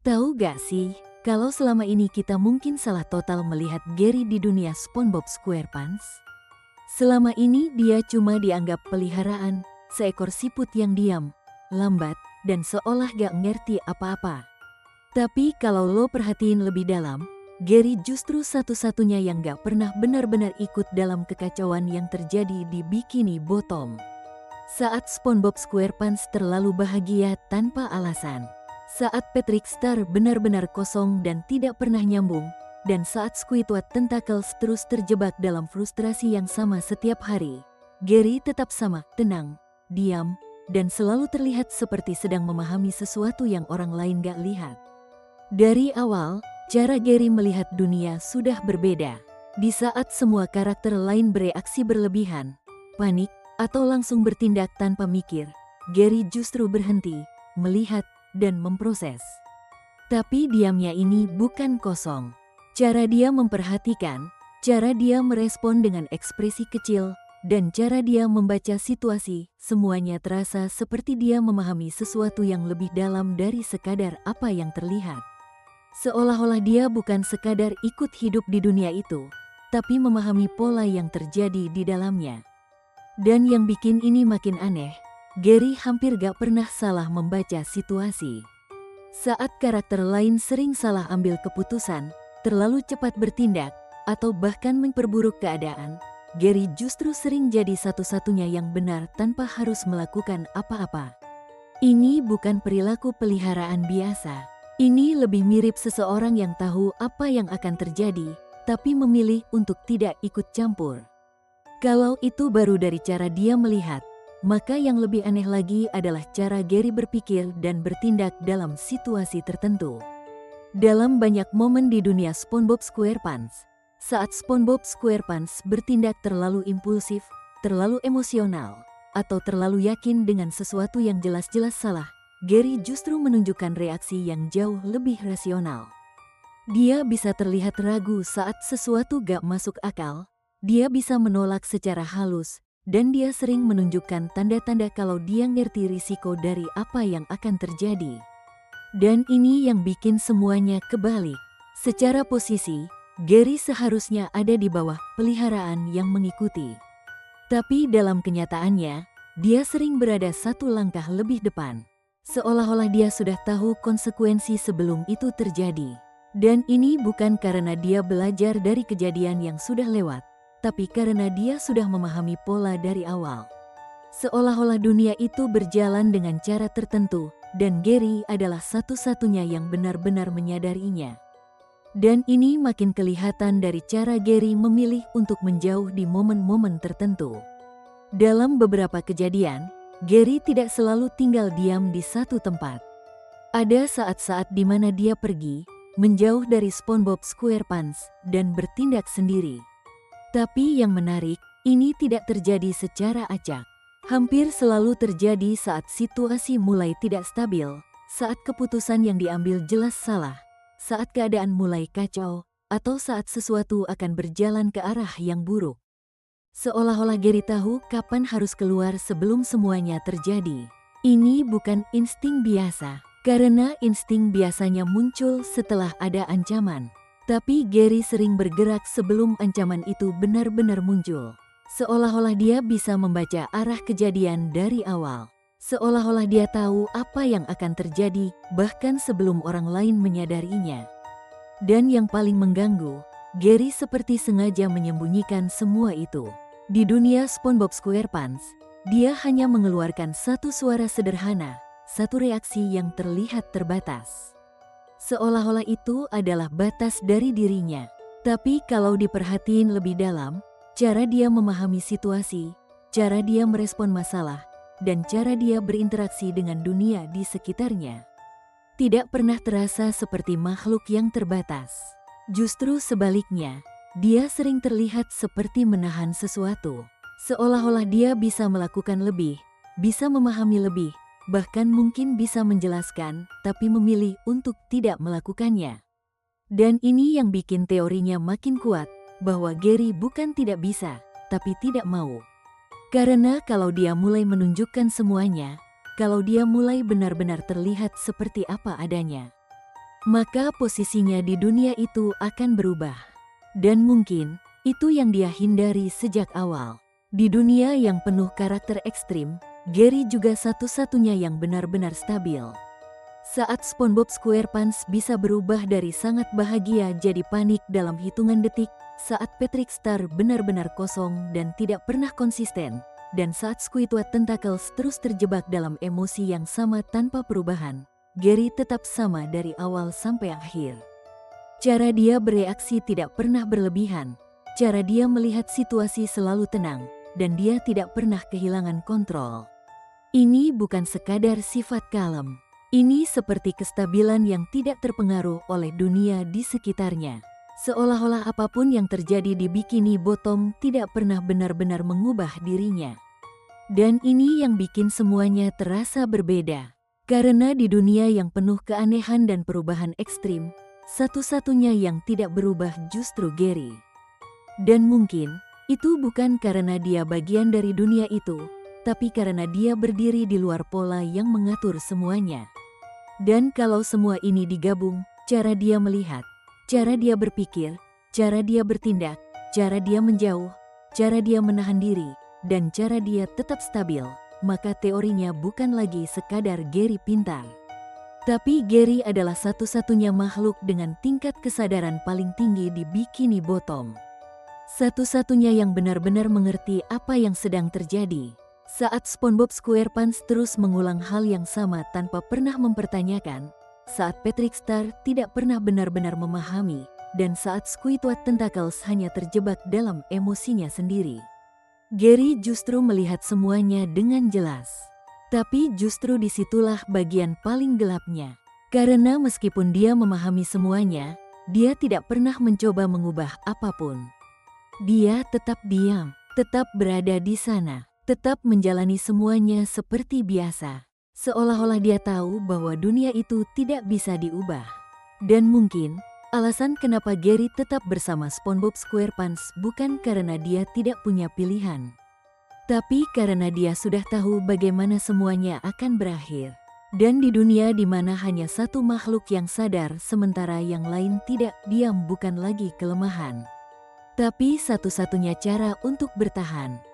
Tahu gak sih, kalau selama ini kita mungkin salah total melihat Gary di dunia SpongeBob SquarePants? Selama ini dia cuma dianggap peliharaan, seekor siput yang diam, lambat, dan seolah gak ngerti apa-apa. Tapi kalau lo perhatiin lebih dalam, Gary justru satu-satunya yang gak pernah benar-benar ikut dalam kekacauan yang terjadi di Bikini Bottom. Saat SpongeBob SquarePants terlalu bahagia tanpa alasan. Saat Patrick Star benar-benar kosong dan tidak pernah nyambung, dan saat Squidward Tentacles terus terjebak dalam frustrasi yang sama setiap hari, Gary tetap sama, tenang, diam, dan selalu terlihat seperti sedang memahami sesuatu yang orang lain gak lihat. Dari awal, cara Gary melihat dunia sudah berbeda. Di saat semua karakter lain bereaksi berlebihan, panik, atau langsung bertindak tanpa mikir, Gary justru berhenti, melihat, dan memproses. Tapi diamnya ini bukan kosong. Cara dia memperhatikan, cara dia merespon dengan ekspresi kecil, dan cara dia membaca situasi, semuanya terasa seperti dia memahami sesuatu yang lebih dalam dari sekadar apa yang terlihat. Seolah-olah dia bukan sekadar ikut hidup di dunia itu, tapi memahami pola yang terjadi di dalamnya. Dan yang bikin ini makin aneh, Gary hampir gak pernah salah membaca situasi. Saat karakter lain sering salah ambil keputusan, terlalu cepat bertindak, atau bahkan memperburuk keadaan, Gary justru sering jadi satu-satunya yang benar tanpa harus melakukan apa-apa. Ini bukan perilaku peliharaan biasa. Ini lebih mirip seseorang yang tahu apa yang akan terjadi, tapi memilih untuk tidak ikut campur. Kalau itu baru dari cara dia melihat, maka yang lebih aneh lagi adalah cara Gary berpikir dan bertindak dalam situasi tertentu. Dalam banyak momen di dunia SpongeBob SquarePants, saat SpongeBob SquarePants bertindak terlalu impulsif, terlalu emosional, atau terlalu yakin dengan sesuatu yang jelas-jelas salah, Gary justru menunjukkan reaksi yang jauh lebih rasional. Dia bisa terlihat ragu saat sesuatu gak masuk akal, dia bisa menolak secara halus, dan dia sering menunjukkan tanda-tanda kalau dia ngerti risiko dari apa yang akan terjadi. Dan ini yang bikin semuanya kebalik. Secara posisi, Gary seharusnya ada di bawah peliharaan yang mengikuti. Tapi dalam kenyataannya, dia sering berada satu langkah lebih depan. Seolah-olah dia sudah tahu konsekuensi sebelum itu terjadi. Dan ini bukan karena dia belajar dari kejadian yang sudah lewat, tapi karena dia sudah memahami pola dari awal. Seolah-olah dunia itu berjalan dengan cara tertentu, dan Gary adalah satu-satunya yang benar-benar menyadarinya. Dan ini makin kelihatan dari cara Gary memilih untuk menjauh di momen-momen tertentu. Dalam beberapa kejadian, Gary tidak selalu tinggal diam di satu tempat. Ada saat-saat di mana dia pergi, menjauh dari SpongeBob SquarePants, dan bertindak sendiri. Tapi yang menarik, ini tidak terjadi secara acak. Hampir selalu terjadi saat situasi mulai tidak stabil, saat keputusan yang diambil jelas salah, saat keadaan mulai kacau, atau saat sesuatu akan berjalan ke arah yang buruk. Seolah-olah Gary tahu kapan harus keluar sebelum semuanya terjadi. Ini bukan insting biasa, karena insting biasanya muncul setelah ada ancaman. Tapi Gary sering bergerak sebelum ancaman itu benar-benar muncul. Seolah-olah dia bisa membaca arah kejadian dari awal. Seolah-olah dia tahu apa yang akan terjadi bahkan sebelum orang lain menyadarinya. Dan yang paling mengganggu, Gary seperti sengaja menyembunyikan semua itu. Di dunia SpongeBob SquarePants, dia hanya mengeluarkan satu suara sederhana, satu reaksi yang terlihat terbatas. Seolah-olah itu adalah batas dari dirinya. Tapi kalau diperhatiin lebih dalam, cara dia memahami situasi, cara dia merespon masalah, dan cara dia berinteraksi dengan dunia di sekitarnya, tidak pernah terasa seperti makhluk yang terbatas. Justru sebaliknya, dia sering terlihat seperti menahan sesuatu. Seolah-olah dia bisa melakukan lebih, bisa memahami lebih, bahkan mungkin bisa menjelaskan, tapi memilih untuk tidak melakukannya. Dan ini yang bikin teorinya makin kuat, bahwa Gary bukan tidak bisa, tapi tidak mau. Karena kalau dia mulai menunjukkan semuanya, kalau dia mulai benar-benar terlihat seperti apa adanya, maka posisinya di dunia itu akan berubah. Dan mungkin itu yang dia hindari sejak awal. Di dunia yang penuh karakter ekstrim, Gary juga satu-satunya yang benar-benar stabil. Saat SpongeBob SquarePants bisa berubah dari sangat bahagia jadi panik dalam hitungan detik, saat Patrick Star benar-benar kosong dan tidak pernah konsisten, dan saat Squidward Tentacles terus terjebak dalam emosi yang sama tanpa perubahan, Gary tetap sama dari awal sampai akhir. Cara dia bereaksi tidak pernah berlebihan, cara dia melihat situasi selalu tenang, dan dia tidak pernah kehilangan kontrol. Ini bukan sekadar sifat kalem. Ini seperti kestabilan yang tidak terpengaruh oleh dunia di sekitarnya. Seolah-olah apapun yang terjadi di Bikini Bottom tidak pernah benar-benar mengubah dirinya. Dan ini yang bikin semuanya terasa berbeda. Karena di dunia yang penuh keanehan dan perubahan ekstrim, satu-satunya yang tidak berubah justru Gary. Dan mungkin itu bukan karena dia bagian dari dunia itu, tapi karena dia berdiri di luar pola yang mengatur semuanya. Dan kalau semua ini digabung, cara dia melihat, cara dia berpikir, cara dia bertindak, cara dia menjauh, cara dia menahan diri, dan cara dia tetap stabil, maka teorinya bukan lagi sekadar Gary pintar. Tapi Gary adalah satu-satunya makhluk dengan tingkat kesadaran paling tinggi di Bikini Bottom. Satu-satunya yang benar-benar mengerti apa yang sedang terjadi. Saat SpongeBob SquarePants terus mengulang hal yang sama tanpa pernah mempertanyakan, saat Patrick Star tidak pernah benar-benar memahami, dan saat Squidward Tentacles hanya terjebak dalam emosinya sendiri. Gary justru melihat semuanya dengan jelas. Tapi justru disitulah bagian paling gelapnya. Karena meskipun dia memahami semuanya, dia tidak pernah mencoba mengubah apapun. Dia tetap diam, tetap berada di sana. Tetap menjalani semuanya seperti biasa, seolah-olah dia tahu bahwa dunia itu tidak bisa diubah. Dan mungkin, alasan kenapa Gary tetap bersama SpongeBob SquarePants bukan karena dia tidak punya pilihan, tapi karena dia sudah tahu bagaimana semuanya akan berakhir. Dan di dunia di mana hanya satu makhluk yang sadar sementara yang lain tidak, diam bukan lagi kelemahan, tapi satu-satunya cara untuk bertahan.